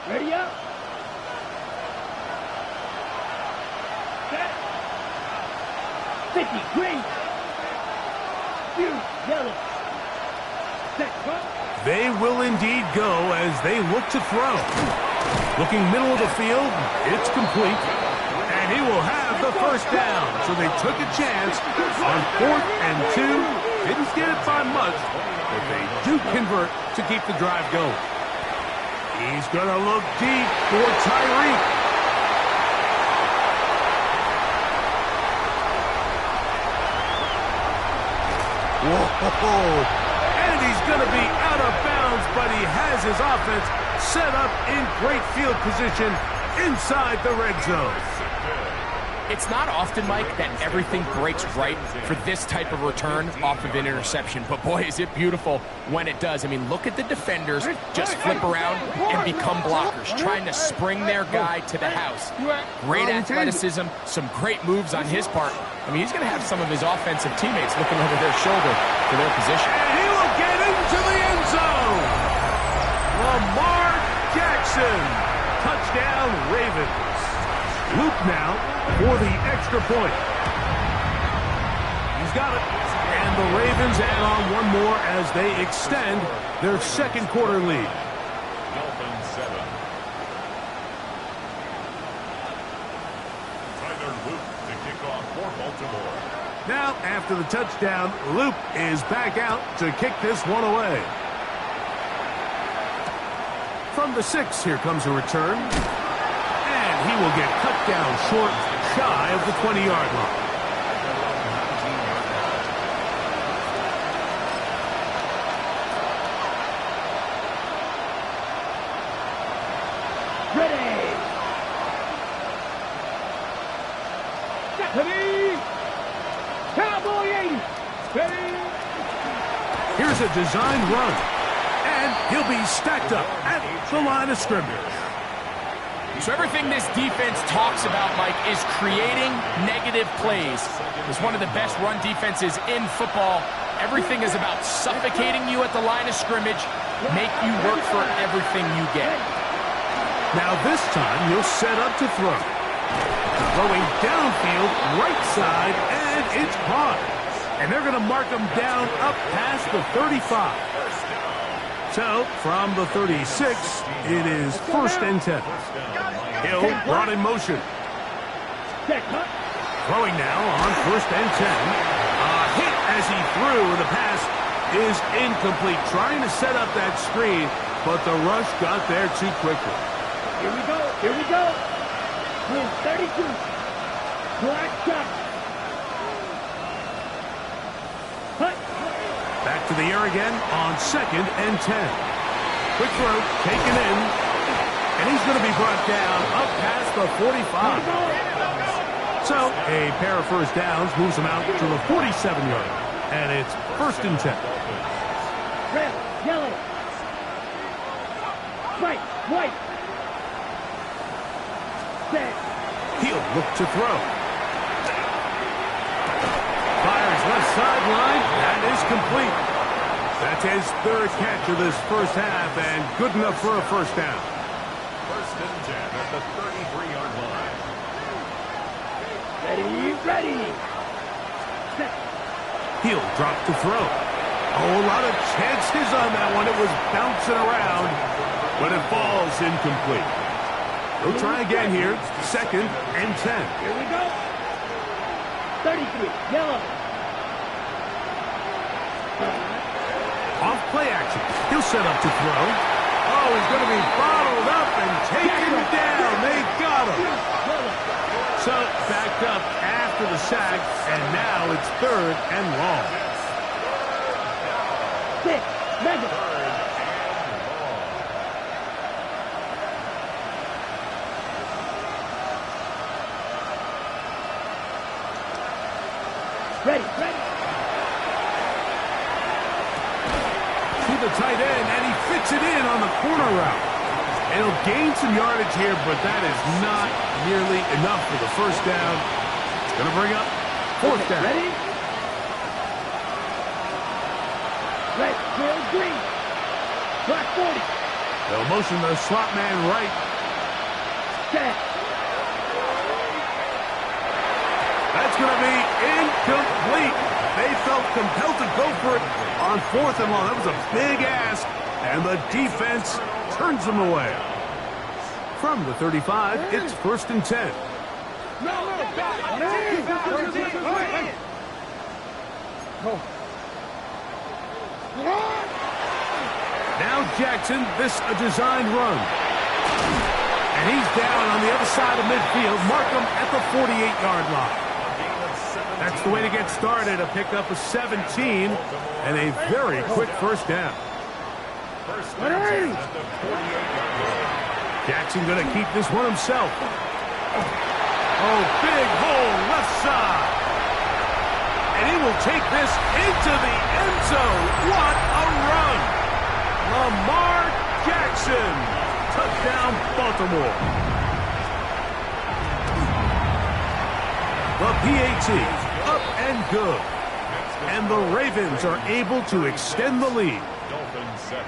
Ready up. Set. 50, green. Blue, yellow. Set, go. They will indeed go as they look to throw. Looking middle of the field, it's complete. And he will have the first down. So they took a chance on 4th and 2. Didn't get it by much, but they do convert to keep the drive going. He's going to look deep for Tyreek. Whoa! And he's going to be out of bounds, but he has his offense set up in great field position inside the red zone. It's not often, Mike, that everything breaks right for this type of return off of an interception. But, boy, is it beautiful when it does. I mean, look at the defenders just flip around and become blockers, trying to spring their guy to the house. Great athleticism, some great moves on his part. I mean, he's going to have some of his offensive teammates looking over their shoulder for their position. And he will get into the end zone. Lamar Jackson. Touchdown, Ravens. Luke now for the extra point. He's got it. And the Ravens add on one more as they extend their second quarter lead. Dolphins 7. Tyler Luke to kick off for Baltimore. Now, after the touchdown, Luke is back out to kick this one away. From the 6, here comes a return. And he will get cut down short, shy of the 20-yard line. Ready. Ready. Cowboy 80. Ready. Here's a designed run. And he'll be stacked up at the line of scrimmage. So everything this defense talks about, Mike, is creating negative plays. It's one of the best run defenses in football. Everything is about suffocating you at the line of scrimmage, make you work for everything you get. Now this time, he'll set up to throw. Throwing downfield, right side, and it's caught. And they're going to mark him down up past the 35. So, from the 36, it is 1st and 10. Hill brought in motion. Throwing now on 1st and 10. A hit as he threw, and the pass is incomplete. Trying to set up that screen, but the rush got there too quickly. Here we go. Here we go. Win 32. Black shot. Back to the air again on 2nd and 10. Quick throw, taken in, and he's going to be brought down up past the 45. So a pair of first downs moves him out to the 47-yard line, and it's 1st and 10. Red, yellow. Right, white. Set. He'll look to throw. Fires left sideline. That is complete. That's his 3rd catch of this first half, and good enough for a first down. 1st and 10 at the 33-yard line. Ready, ready. Set. He'll drop to throw. Oh, a lot of chances on that one. It was bouncing around, but it falls incomplete. We'll try again here. 2nd and 10. Here we go. 33, yellow. Off play action. He'll set up to throw. Oh, he's going to be bottled up and taken down. They got him. So backed up after the sack, and now it's 3rd and long. 6, mega. Ready, ready. To the tight end, and he fits it in on the corner route. It'll gain some yardage here, but that is not nearly enough for the first down. It's going to bring up 4th down. Ready? Red, green, green. Black 40. They'll motion the slot man right. Set. That's going to be incomplete. They felt compelled to go for it on 4th and long. That was a big ask, and the defense turns them away. From the 35, it's 1st and 10. Now Jackson, this a designed run. And he's down on the other side of midfield. Mark him at the 48-yard line. That's the way to get started. A pickup of 17 and a very quick first down. Jackson going to keep this one himself. Oh, big hole left side. And he will take this into the end zone. What a run. Lamar Jackson. Touchdown, Baltimore. The PAT, up and good. And the Ravens are able to extend the lead. Dolphins 7.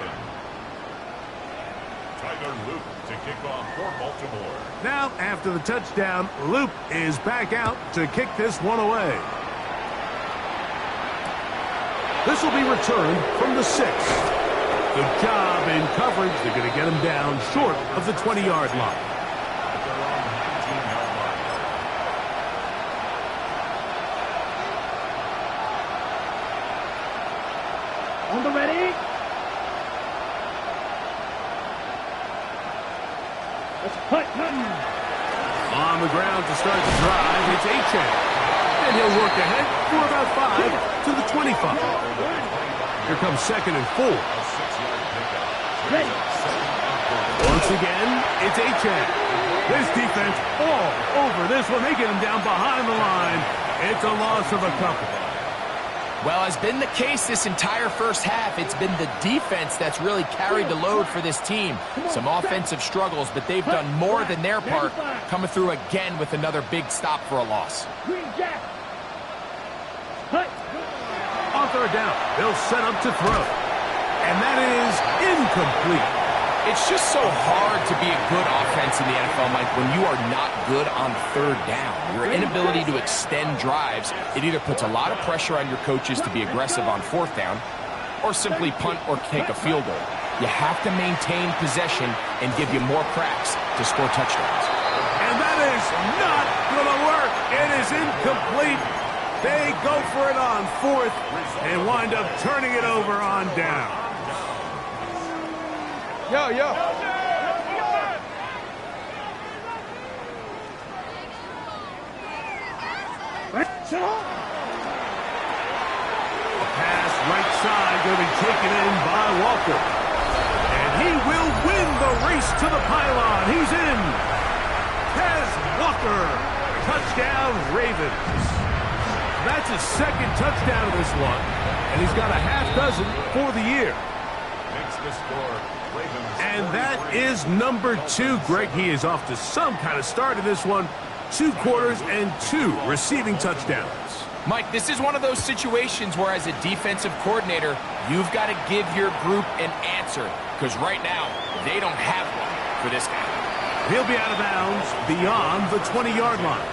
Tyler Loop to kick off for Baltimore. Now, after the touchdown, Loop is back out to kick this one away. This will be returned from the 6. Good job in coverage. They're going to get him down short of the 20-yard line. On the ready. Let's put On the ground to start the drive, it's Achane. And he'll work ahead for about 5 to the 25. Here comes 2nd and 4. ready. Once again, it's Achane. This defense all over this one. They get him down behind the line. It's a loss of a couple. Well, as been the case this entire first half, it's been the defense that's really carried the load for this team. Some offensive struggles, but they've done more than their part, coming through again with another big stop for a loss. Green Jack. Hut. On 3rd down, they'll set up to throw. And that is incomplete. It's just so hard to be a good offense in the NFL, Mike, when you are not good on 3rd down. Your inability to extend drives, it either puts a lot of pressure on your coaches to be aggressive on 4th down or simply punt or take a field goal. You have to maintain possession and give you more cracks to score touchdowns. And that is not going to work. It is incomplete. They go for it on 4th and wind up turning it over on down. Yo. Pass right side going to be taken in by Walker. And he will win the race to the pylon. He's in. Tez Walker. Touchdown, Ravens. That's his 2nd touchdown of this one. And he's got a half dozen for the year. Makes the score. Ravens. And that is number 2. Greg, he is off to some kind of start in this one. 2 quarters and 2 receiving touchdowns. Mike, this is one of those situations where as a defensive coordinator, you've got to give your group an answer. Because right now, they don't have one for this guy. He'll be out of bounds beyond the 20-yard line.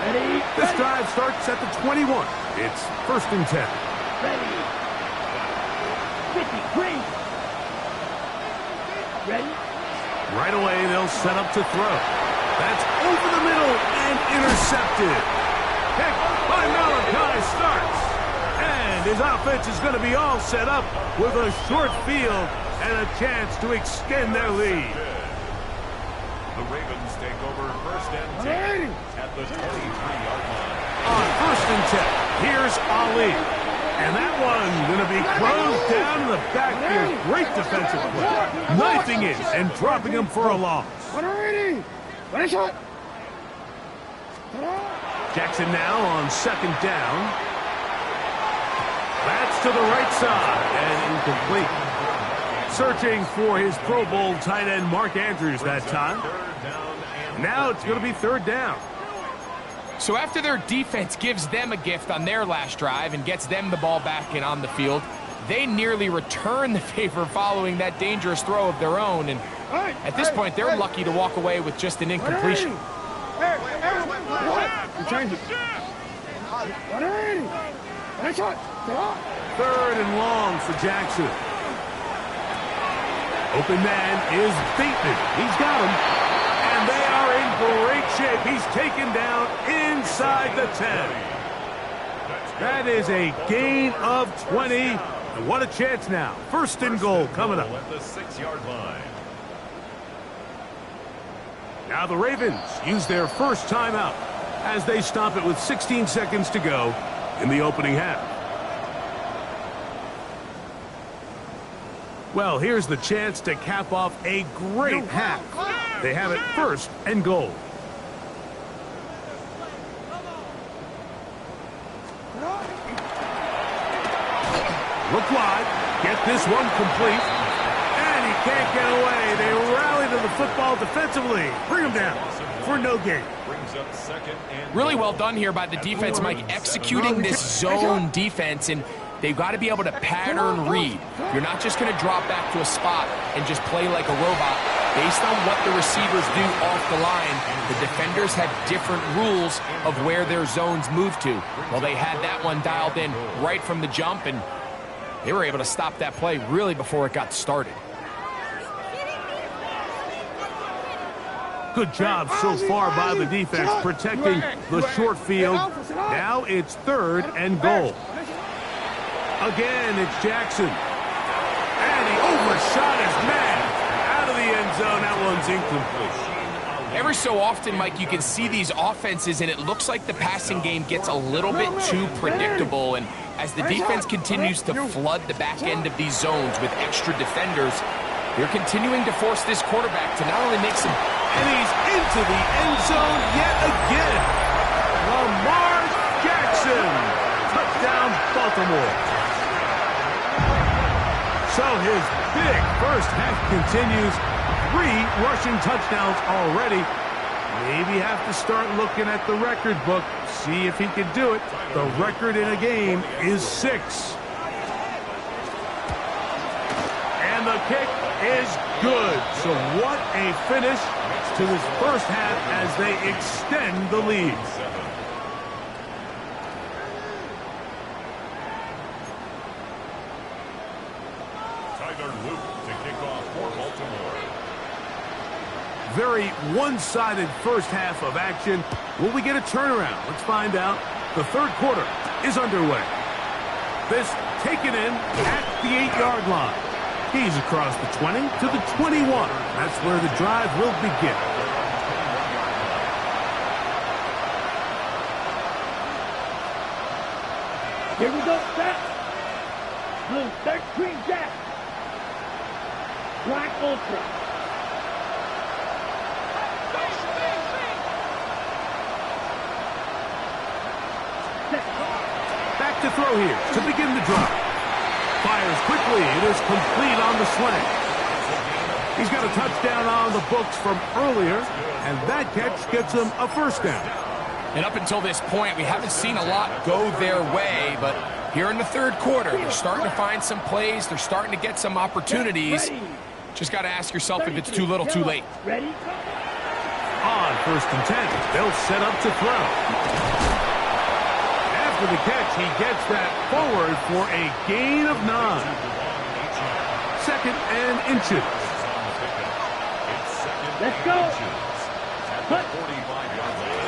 Ready. This drive starts at the 21. It's 1st and 10. Ready. 50. Green. Ready. Right away, they'll set up to throw. That's over the middle and intercepted. Pick by Malachi starts. And his offense is going to be all set up with a short field and a chance to extend their lead. The Ravens take over 1st and 10 at the 23-yard line. On 1st and 10, here's Ali. And that one going to be closed down in the backfield. Great defensive play. Knifing it and dropping him for a loss. Jackson now on 2nd down. That's to the right side and incomplete. Searching for his Pro Bowl tight end Mark Andrews that time. Now it's going to be 3rd down. So after their defense gives them a gift on their last drive and gets them the ball back and on the field, they nearly return the favor following that dangerous throw of their own. And at this point, they're lucky to walk away with just an incompletion. Third and long for Jackson. Open man is Bateman. He's got him. And they are in great shape. He's taken down inside the 10. That is a gain of 20. And what a chance now. First and goal coming up. At the 6-yard line. Now the Ravens use their first timeout as they stop it with 16 seconds to go in the opening half. Well, here's the chance to cap off a great half. They have it first and goal. Look wide. Get this one complete. And he can't get away. They rally to the football defensively. Bring him down for no gain. Brings up second and Really well done here by the defense, Mike, executing this zone defense, and they've got to be able to pattern read. You're not just going to drop back to a spot and just play like a robot. Based on what the receivers do off the line, the defenders have different rules of where their zones move to. Well, they had that one dialed in right from the jump, and they were able to stop that play really before it got started. Good job so far by the defense protecting the short field. Now it's third and goal. Again, it's Jackson. And he overshot his man. Out of the end zone, that one's incomplete. Every so often, Mike, you can see these offenses, and it looks like the passing game gets a little bit too predictable. And as the defense continues to flood the back end of these zones with extra defenders, they're continuing to force this quarterback to not only make some... And he's into the end zone yet again. Lamar Jackson. Touchdown, Baltimore. So his big first half continues. 3 rushing touchdowns already. Maybe have to start looking at the record book. See if he can do it. The record in a game is 6. And the kick is good. So what a finish to this first half as they extend the lead. Tyler Luke to kick off for Baltimore. Very one-sided first half of action. Will we get a turnaround? Let's find out. The third quarter is underway. This taken in at the 8-yard line. He's across the 20 to the 21. That's where the drive will begin. Here we go, set. Blue 13 Jack. Black Ultra. Back to throw here to begin the drive. Fires quickly. It is complete on the slant. He's got a touchdown on the books from earlier, and that catch gets him a first down. And up until this point, we haven't seen a lot go their way, but here in the third quarter, they're starting to find some plays. They're starting to get some opportunities. Just got to ask yourself if it's too little, too late. Ready? On first and 10, they'll set up to throw. After the catch, he gets that forward for a gain of 9. Second and inches. Let's go.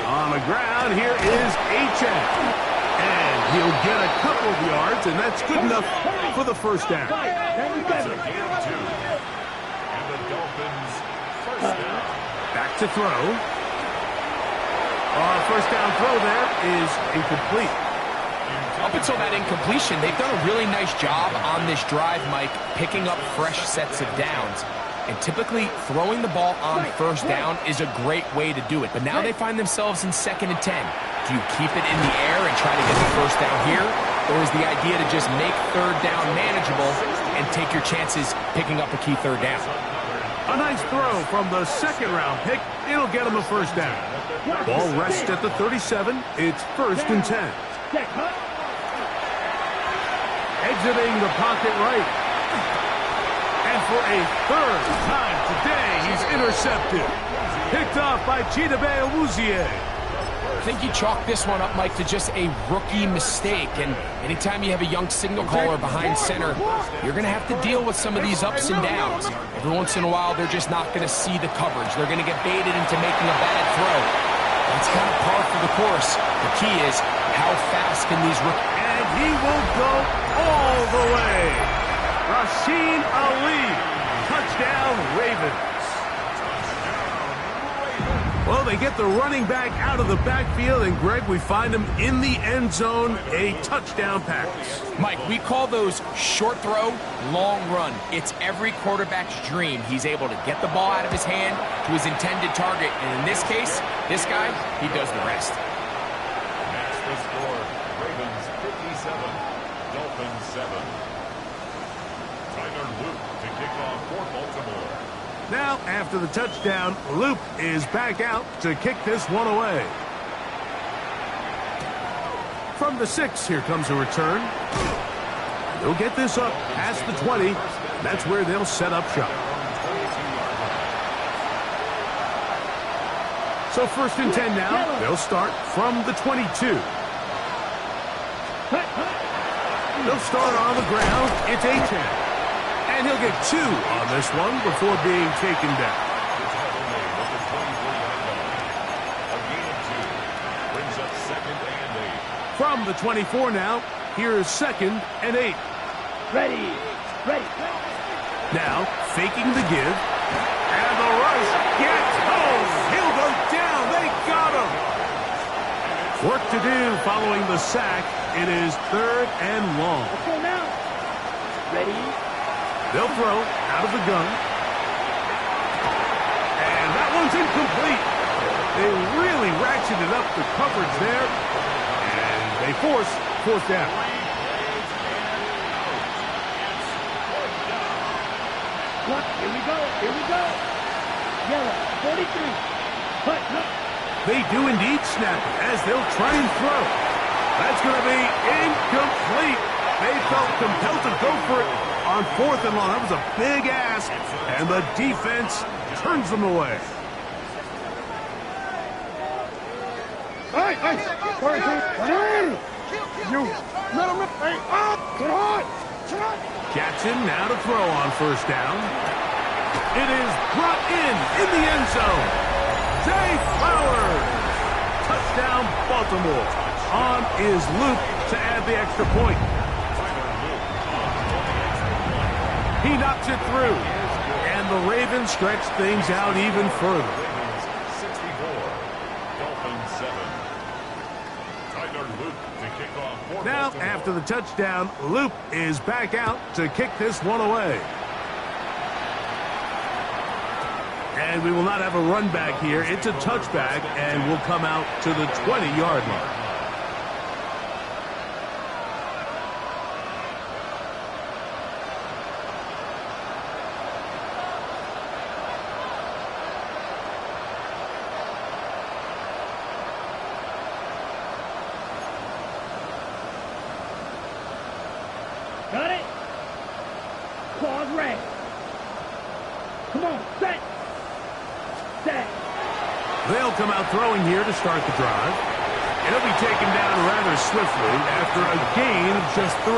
On the ground, here is Achane. And he'll get a couple of yards, and that's good enough for the first down. Back to throw. First down throw there is incomplete. Up until that incompletion, they've done a really nice job on this drive, Mike, picking up fresh sets of downs. And typically, throwing the ball on first down is a great way to do it. But now they find themselves in second and 10. Do you keep it in the air and try to get the first down here? Or is the idea to just make third down manageable and take your chances picking up a key third down? A nice throw from the second-round pick. It'll get him a first down. Ball rests at the 37. It's first and 10. exiting the pocket right. And for a third time today, he's intercepted. Picked off by Chidobe Awuzie. I think you chalk this one up, Mike, to just a rookie mistake. And anytime you have a young signal caller behind center, you're going to have to deal with some of these ups and downs. Every once in a while, they're just not going to see the coverage. They're going to get baited into making a bad throw. That's kind of par for the course. The key is, how fast can these rookies... And he will go all the way. Rasheen Ali, touchdown Ravens. Well, they get the running back out of the backfield, and Greg, we find him in the end zone, a touchdown pass. Mike, we call those short throw, long run. It's every quarterback's dream. He's able to get the ball out of his hand to his intended target, and in this case, this guy, he does the rest. That's the score. Ravens 57, Dolphins 7. Tyler Luke to kick off for Baltimore. Now, after the touchdown, Loop is back out to kick this one away. From the 6, here comes a return. They'll get this up past the 20. That's where they'll set up shop. So 1st and 10 now. They'll start from the 22. They'll start on the ground. It's A-10. And he'll get 2 on this one before being taken down. From the 24 now, here's 2nd and 8. Ready. Now, faking the give. And the rush gets home. He'll go down. They got him. Work to do following the sack. It is 3rd and long. Let's go now. Ready. They'll throw out of the gun. And that one's incomplete. They really ratcheted up the coverage there. And they force 4th down. Look, here we go. Yellow, 43. Cut. They do indeed snap it as they'll try and throw. That's going to be incomplete. They felt compelled to go for it on 4th and long. That was a big ask, and the defense turns them away. Hey! You let him... Hey, get on! Jackson now to throw on 1st down. It is brought in the end zone. Zay Flowers. Touchdown, Baltimore. On is Luke to add the extra point. He knocks it through. And the Ravens stretch things out even further. Ravens 64, Dolphins 7. Tyler Luke to kick off for Now, Baltimore. after the touchdown, Luke is back out to kick this one away. And we will not have a run back here. It's a touchback, and will come out to the 20-yard line. Got it? Claws red. Come on, set. They'll come out throwing here to start the drive. It'll be taken down rather swiftly after a gain of just 3.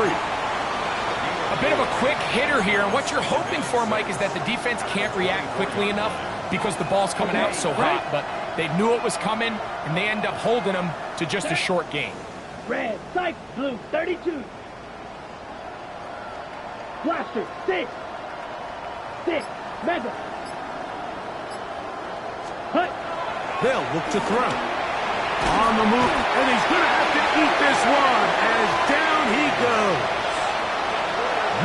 A bit of a quick hitter here, and what you're hoping for, Mike, is that the defense can't react quickly enough because the ball's coming out so hot, but they knew it was coming, and they end up holding them to just a short gain. Red, sight, blue, 32. Blaster, 6. Mega. Hut. They'll look to throw. On the move, and he's going to have to eat this one as down he goes.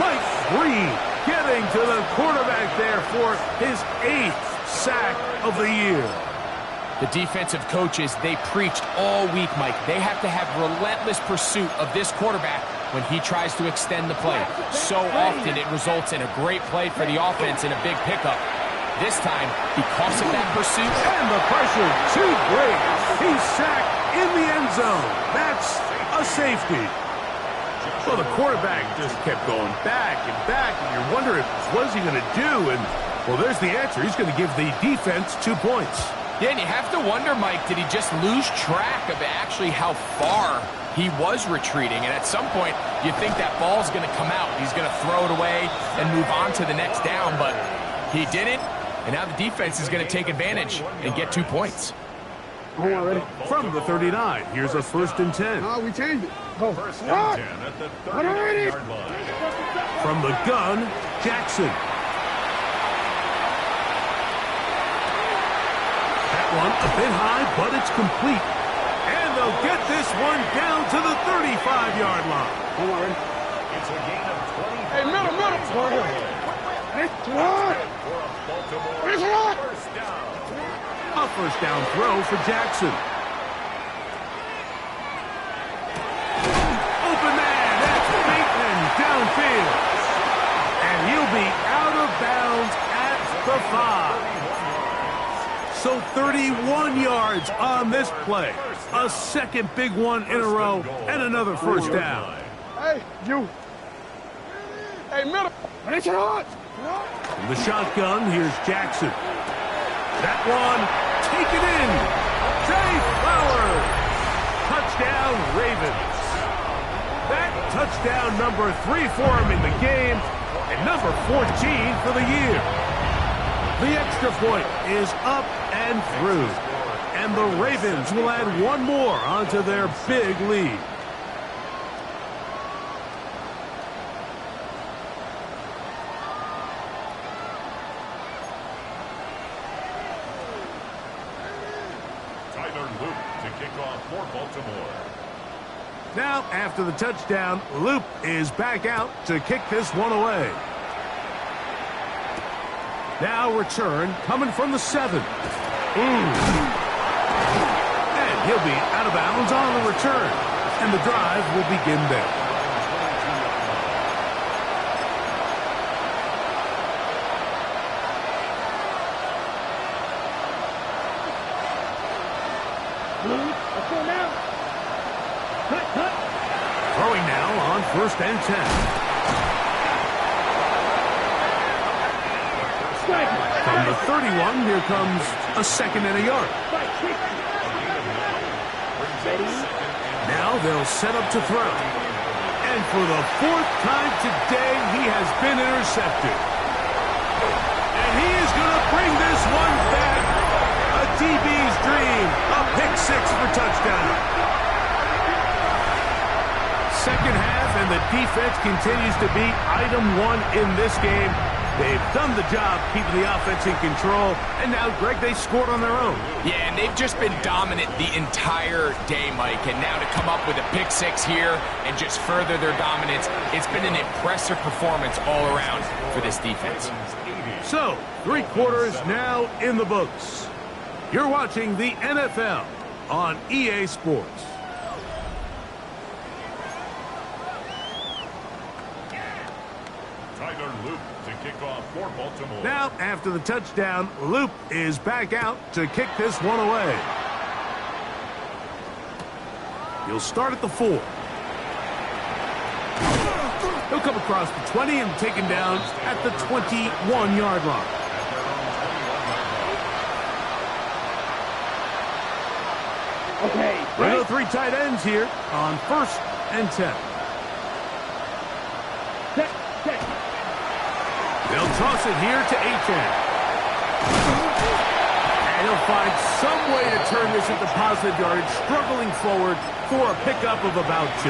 Mike Green getting to the quarterback there for his 8th sack of the year. The defensive coaches, they preached all week, Mike. They have to have relentless pursuit of this quarterback when he tries to extend the play. So often it results in a great play for the offense and a big pickup. This time, because of that pursuit. And the pressure too great. He's sacked in the end zone. That's a safety. Well, the quarterback just kept going back and back, and you're wondering, what is he going to do? And, well, there's the answer. He's going to give the defense 2 points. Yeah, and you have to wonder, Mike, did he just lose track of actually how far he was retreating? And at some point, you think that ball's going to come out. He's going to throw it away and move on to the next down, but he didn't. And now the defense is going to take advantage and get 2 points. From the 39, here's a 1st and 10. Oh, we changed it. Oh, First and 10 at the 39-yard line. From the gun, Jackson. That one a bit high, but it's complete. And they'll get this one down to the 35-yard line. It's a gain of 20. Hey, middle. It's one. For a Baltimore It's one. first down. A 1st down throw for Jackson. Open man, that's Bateman downfield. And he'll be out of bounds at the 5. So 31 yards on this play. A second big one in a row and another 1st down. Hey, you. Hey, middle. It's on. From the shotgun, here's Jackson. That one, taken in. Zay Flowers. Touchdown, Ravens. That touchdown number 3 for him in the game, and number 14 for the year. The extra point is up and through, and the Ravens will add one more onto their big lead. Tyler Luke to kick off for Baltimore. Now, after the touchdown, Loop is back out to kick this one away. Now return coming from the 7. And he'll be out of bounds on the return. And the drive will begin there. Let's go now. Cut. Throwing now on 1st and 10. From the 31, here comes a 2nd and a yard. Now they'll set up to throw. And for the 4th time today, he has been intercepted. And he is going to bring this one back. A DB's dream. A pick 6 for touchdown. Second half, and the defense continues to be item 1 in this game. They've done the job keeping the offense in control, and now, Greg, they scored on their own. Yeah, and they've just been dominant the entire day, Mike. And now to come up with a pick 6 here and just further their dominance, it's been an impressive performance all around for this defense. So, 3 quarters now in the books. You're watching the NFL on EA Sports. Tyler Luke to kick off for Baltimore. Now, after the touchdown, Loop is back out to kick this one away. He'll start at the 4. He'll come across the 20 and taken down at the 21-yard line. Okay. We're going to 3 tight ends here on 1st and 10. Set. They'll toss it here to Achane. And he'll find some way to turn this into positive yardage, struggling forward for a pickup of about 2.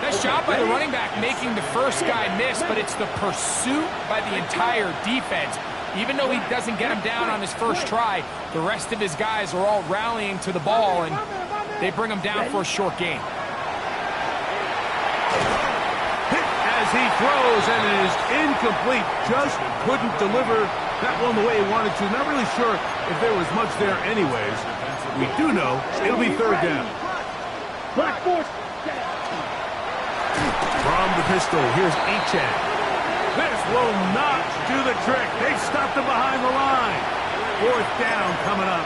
Nice job by the running back making the first guy miss, but it's the pursuit by the entire defense. Even though he doesn't get him down on his first try, the rest of his guys are all rallying to the ball, and they bring him down for a short gain. As he throws, and it is incomplete. Just couldn't deliver that one the way he wanted to. Not really sure if there was much there anyways. We do know it'll be 3rd down. Black force. From the pistol, here's Achane. This will not do the trick. They've stopped him behind the line. 4th down coming up.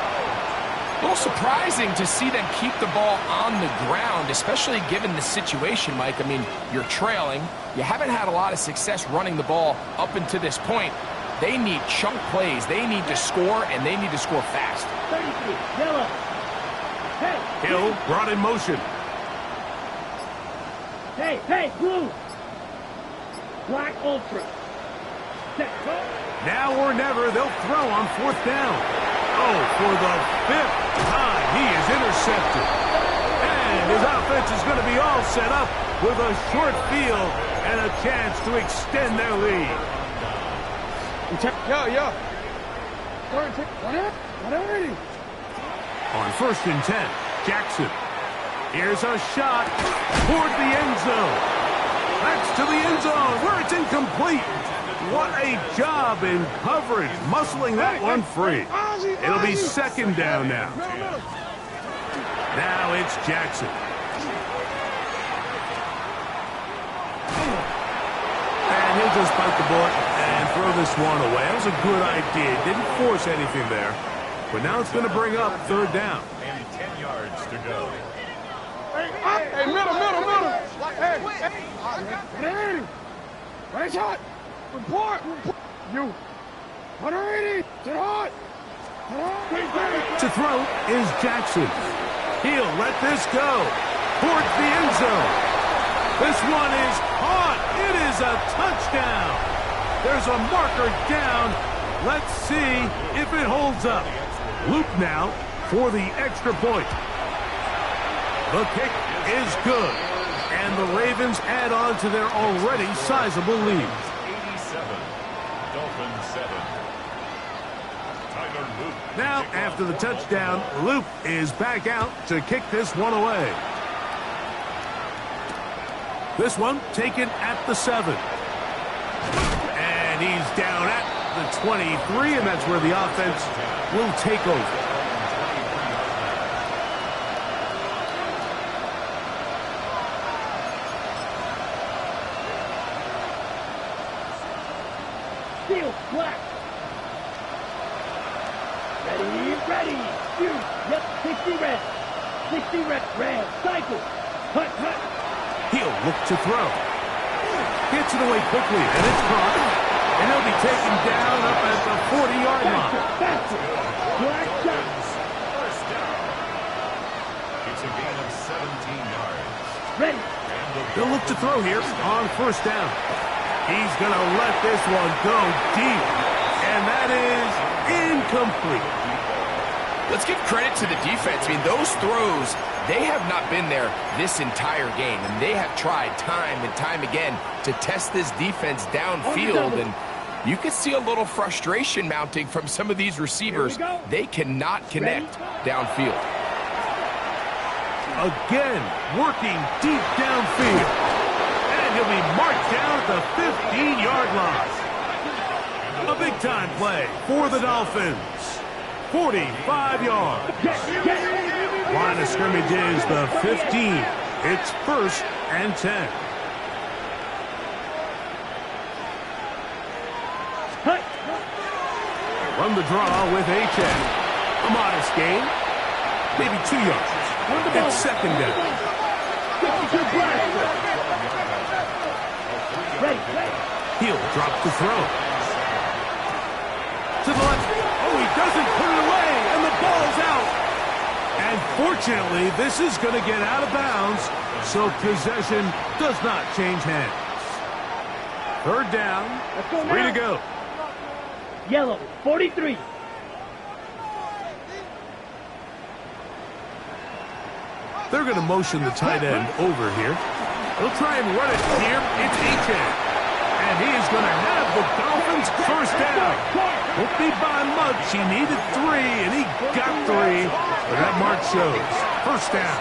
A little surprising to see them keep the ball on the ground, especially given the situation, Mike. I mean, you're trailing. You haven't had a lot of success running the ball up until this point. They need chunk plays. They need to score, and they need to score fast. 33, yellow. Hey. Hill brought in motion. Hey, blue. Black ultra. Set, go. Now or never, they'll throw on 4th down. Oh, for the 5th time, he is intercepted. And his offense is going to be all set up with a short field and a chance to extend their lead. On 1st and 10, Jackson. Here's a shot toward the end zone. That's to the end zone where it's incomplete. What a job in coverage, muscling that one free. It'll be 2nd down now. Now it's Jackson. And he'll just bite the bullet and throw this one away. That was a good idea. Didn't force anything there. But now it's going to bring up 3rd down. And 10 yards to go. Hey, middle. Hey. Right shot. Report. You. 180. Sit hot. To throw is Jackson. He'll let this go towards the end zone. This one is caught. It is a touchdown. There's a marker down. Let's see if it holds up. Loop now for the extra point. The kick is good, and the Ravens add on to their already sizable lead. 87, Dolphins 7. Tyler Luke. Now, after the touchdown, Luke is back out to kick this one away. This one taken at the 7. And he's down at the 23, and that's where the offense will take over. Steel, black. Ready. Shoot. Yep, 60 red. 60 red. Cycle. Hut. He'll look to throw. Gets it away quickly, and it's caught. And he'll be taken down up at the 40-yard line. Faster. Black shot. First down. It's a gain of 17 yards. Ready. He'll look to throw here on 1st down. He's going to let this one go deep. And that is incomplete. Let's give credit to the defense. I mean, those throws, they have not been there this entire game, and they have tried time and time again to test this defense downfield, and you can see a little frustration mounting from some of these receivers. They cannot connect downfield. Again, working deep downfield. And he'll be marked down at the 15-yard line. A big-time play for the Dolphins. 45 yards. Line of scrimmage is the 15. It's 1st and 10. Run the draw with Achane. A modest gain. Maybe 2 yards. It's 2nd down. He'll drop the throw. To the left. Oh, he doesn't put it away, and the ball's out. And fortunately, this is going to get out of bounds, so possession does not change hands. 3rd down. Free to go. Yellow, 43. They're going to motion the tight end over here. He'll try and run it here. It's Achane. And he is going to have the Dolphins' 1st down. Won't be by much. He needed 3, and he got 3. But that mark shows 1st down.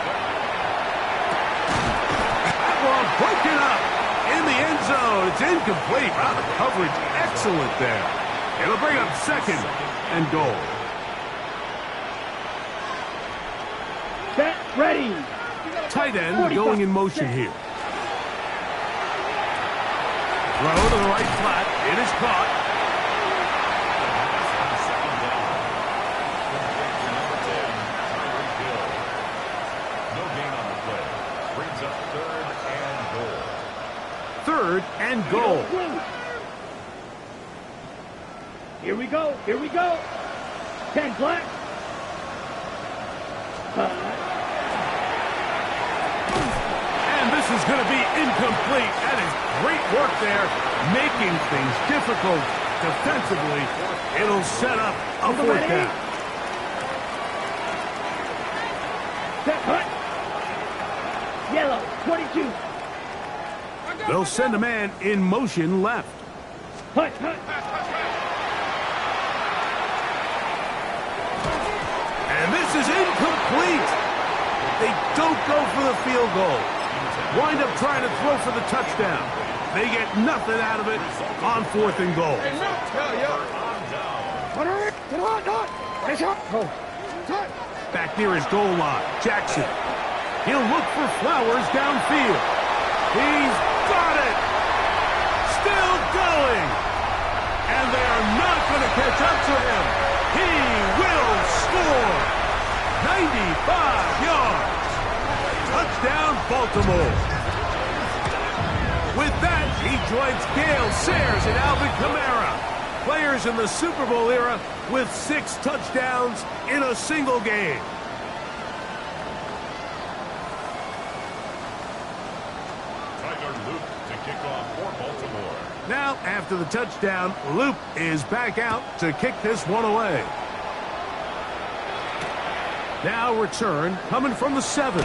That ball broken up in the end zone. It's incomplete. Wow, the coverage excellent there. It'll bring up 2nd and goal. Set, ready. Tight end going in motion here. Throw to the right flat. It is caught. 3rd and goal. Here we go. Here we go. 10 black. And this is going to be incomplete. That is great work there, making things difficult defensively. It'll set up a 4th down. Set hut. Yellow, 22. They'll send a man in motion left. Hut, hut. And this is incomplete. They don't go for the field goal. Wind up trying to throw for the touchdown. They get nothing out of it on 4th and goal. Back near his goal line, Jackson. He'll look for Flowers downfield. He's got it. Still going. And they are not going to catch up to him. He will score. 95 yards. Touchdown, Baltimore. With that, he joins Gale Sayers and Alvin Kamara, players in the Super Bowl era with 6 touchdowns in a single game. Tyler Loop to kick off for Baltimore. Now, after the touchdown, Loop is back out to kick this one away. Now return coming from the 7.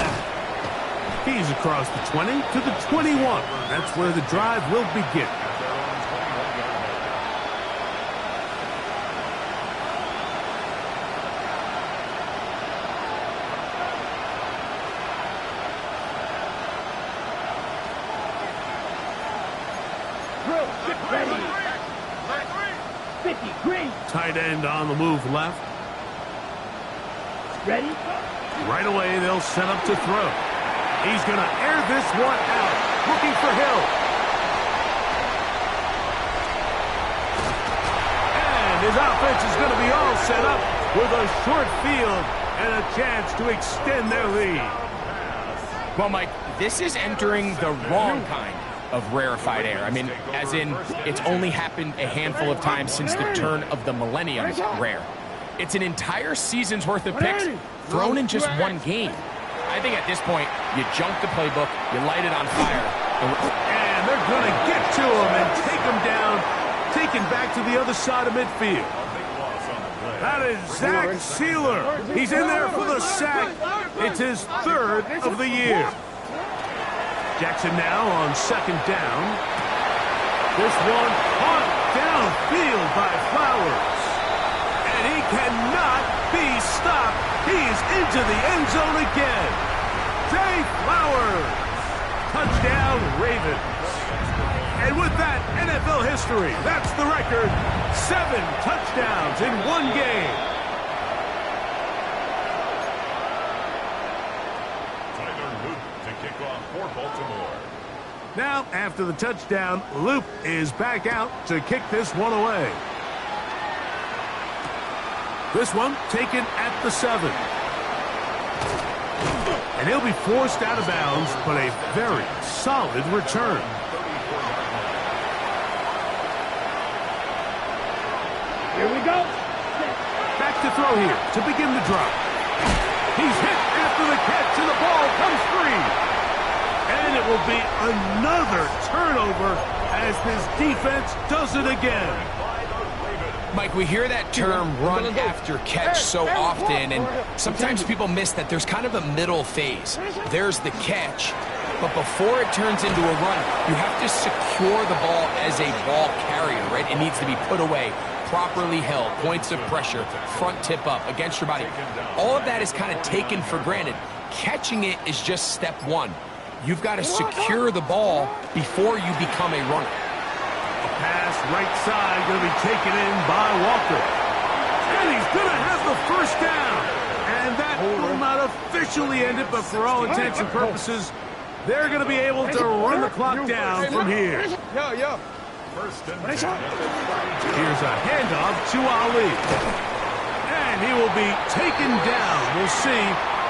He's across the 20 to the 21. That's where the drive will begin. Ready. 50, green. Tight end on the move left. Ready. Right away, they'll set up to throw. He's going to air this one out, looking for Hill. And his offense is going to be all set up with a short field and a chance to extend their lead. Well, Mike, this is entering the wrong kind of rarefied air. I mean, as in, it's only happened a handful of times since the turn of the millennium rare. It's an entire season's worth of picks thrown in just one game. I think at this point, you junk the playbook, you light it on fire. And they're going to get to him and take him down, taken back to the other side of midfield. That is Zach Sealer. He's in there for the sack. It's his 3rd of the year. Jackson now on 2nd down. This one caught downfield by Flowers. And he cannot be stopped. He is into the end zone again. Zay Flowers. Touchdown, Ravens. And with that, NFL history. That's the record. 7 touchdowns in one game. Tyler Loop to kick off for Baltimore. Now, after the touchdown, Loop is back out to kick this one away. This one taken at the 7. And he'll be forced out of bounds, but a very solid return. Here we go. Back to throw here to begin the drop. He's hit after the catch, and the ball comes free. And it will be another turnover as this defense does it again. Mike, we hear that term run after catch so often, and sometimes people miss that there's kind of a middle phase. There's the catch, but before it turns into a run, you have to secure the ball as a ball carrier, right? It needs to be put away, properly held, points of pressure, front tip up, against your body. All of that is kind of taken for granted. Catching it is just step 1. You've got to secure the ball before you become a runner. Pass right side going to be taken in by Walker. And he's going to have the 1st down. And that will not officially end it, but for all intents and purposes, they're going to be able to run the clock down from here. First and 10. Here's a handoff to Ali. And he will be taken down. We'll see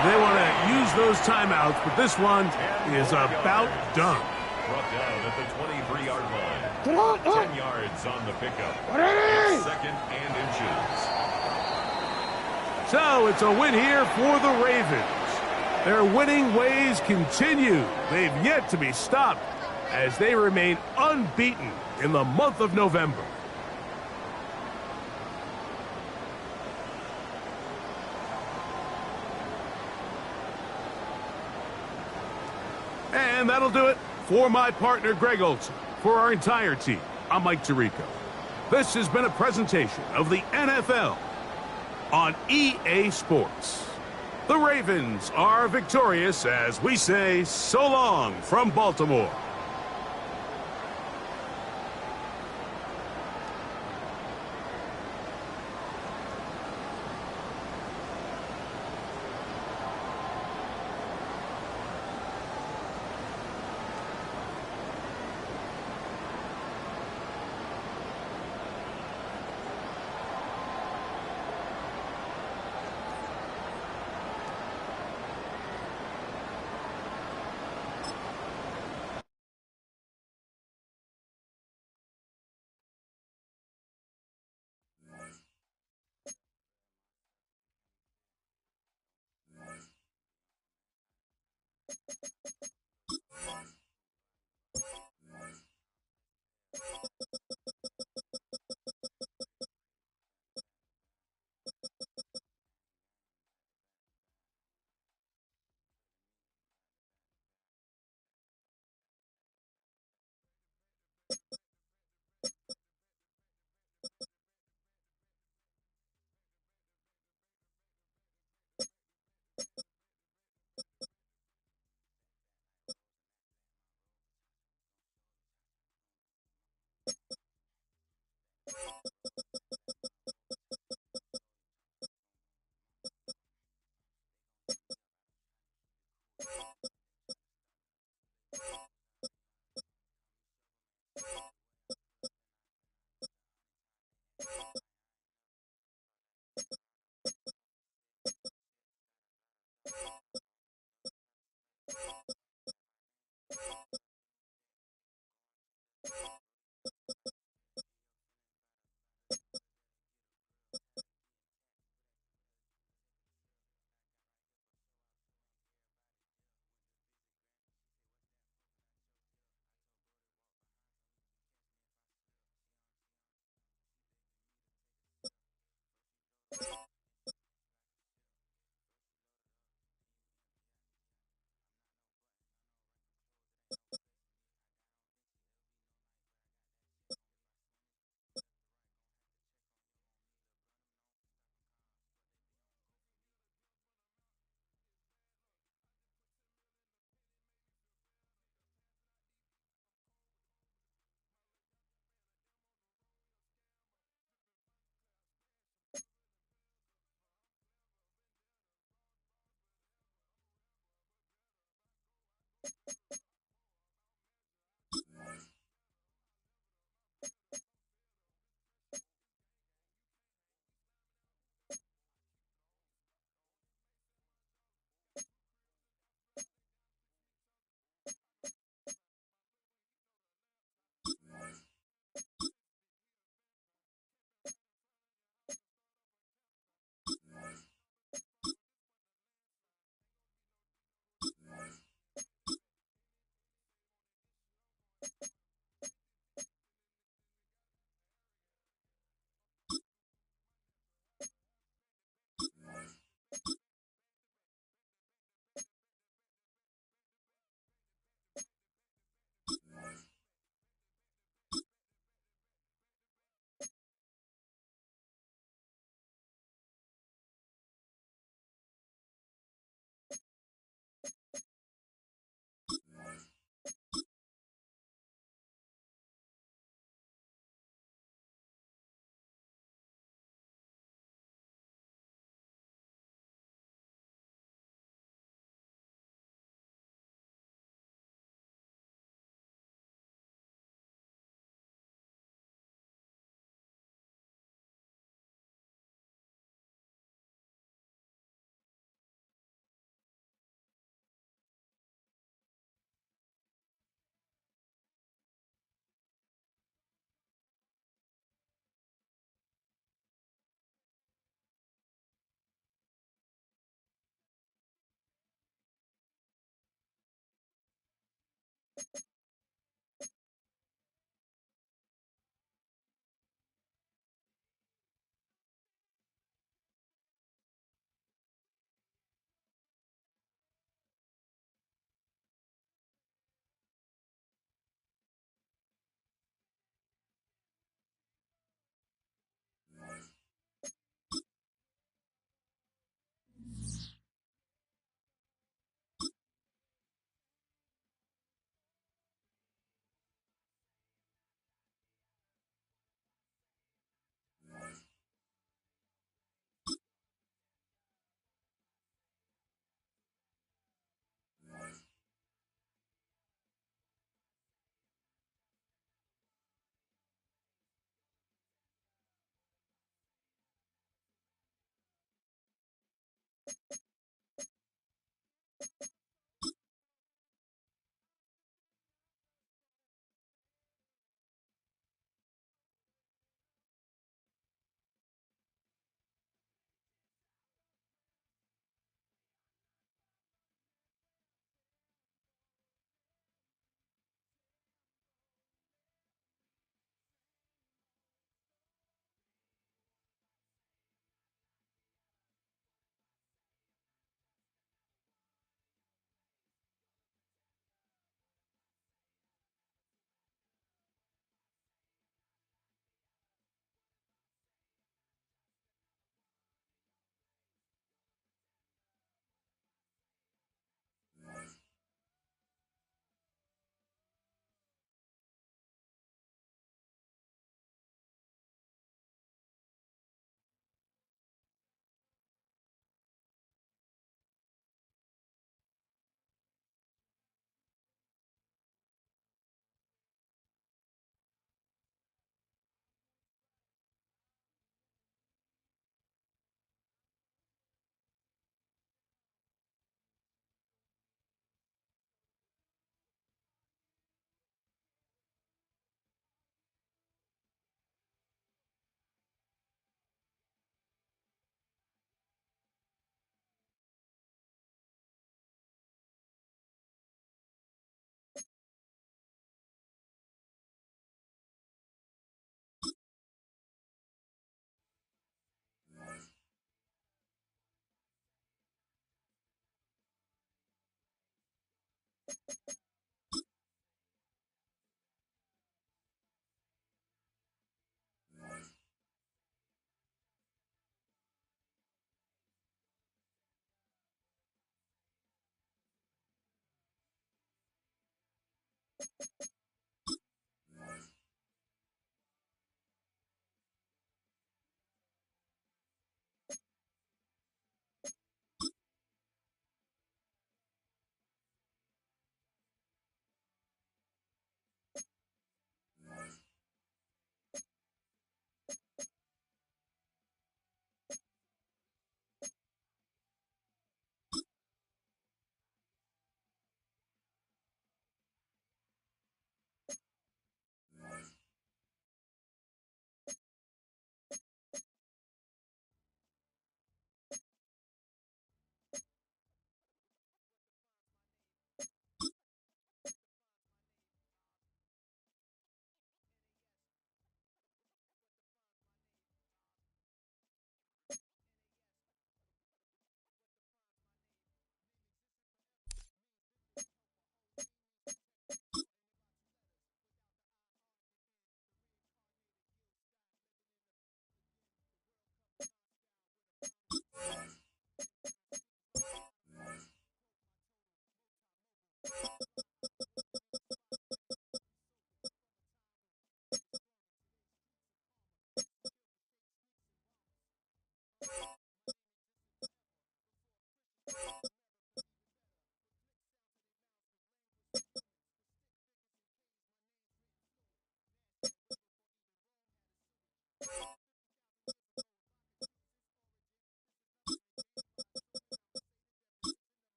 if they want to use those timeouts, but this one is about done. Brought down at the 23-yard line. Sit hot, 10 yards on the pickup. Ready? Second and inches. So it's a win here for the Ravens. Their winning ways continue. They've yet to be stopped as they remain unbeaten in the month of November. And that'll do it for my partner, Greg Olson. For our entire team, I'm Mike Tirico. This has been a presentation of the NFL on EA Sports. The Ravens are victorious as we say so long from Baltimore.